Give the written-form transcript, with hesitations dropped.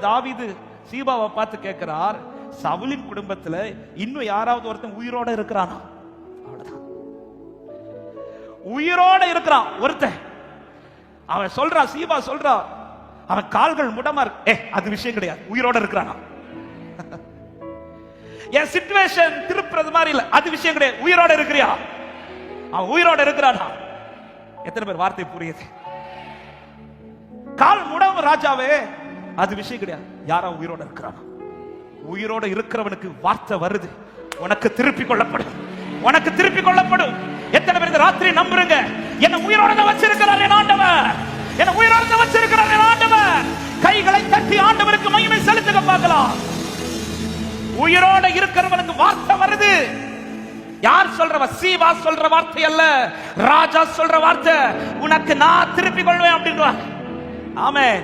தாவீது சீபாவை பார்த்து கேட்கிறார், சவுலின் குடும்பத்துல இன்னும் யாராவது ஒருத்தன் உயிரோட இருக்கிறானா? அவ்வளவுதான், உயிரோட இருக்கிறான் ஒருத்தன். அவன் சொல்றான், சீபா சொல்றா, அவன் கால்கள் முடமா இருக்கு. அது விஷயம் கிடையாது, உயிரோட இருக்கிறானா. என் சிச்சுவேஷன் திருப்புறது மாதிரி இல்ல, அது விஷயம் கிடையாது. உயிரோட இருக்கிறியா? அவன் உயிரோட இருக்கிறானா? எத்தனை பேர் வார்த்தை புரியுது? கால் முடம் ராஜாவே, அது விஷயம் கிடையாது. யாரா உயிரோட இருக்கிறானா? உயிரோட இருக்கிறவனுக்கு வார்த்தை வருது, உனக்கு திருப்பி கொள்ளப்படும், உனக்கு திருப்பி கொள்ளப்படும். எத்தனை பேர் இந்த ராத்திரி நம்புறீங்க? என்ன உயிரோட வச்சிருக்கிறார் என் ஆண்டவர், என்ன உயிரோட வச்சிருக்கிறார் என் ஆண்டவர். கைகளை தட்டி ஆண்டவருக்கு மகிமை செலுத்துக பார்க்கலாம். உயிரோட இருக்கிறவனுக்கு வார்த்தை வருது. யார் சொல்றவ? சீபா சொல்ற வார்த்தை அல்ல, ராஜா சொல்ற வார்த்தை. உனக்கு நான் திருப்பி கொள்வேன் அப்படின்றார். ஆமென்.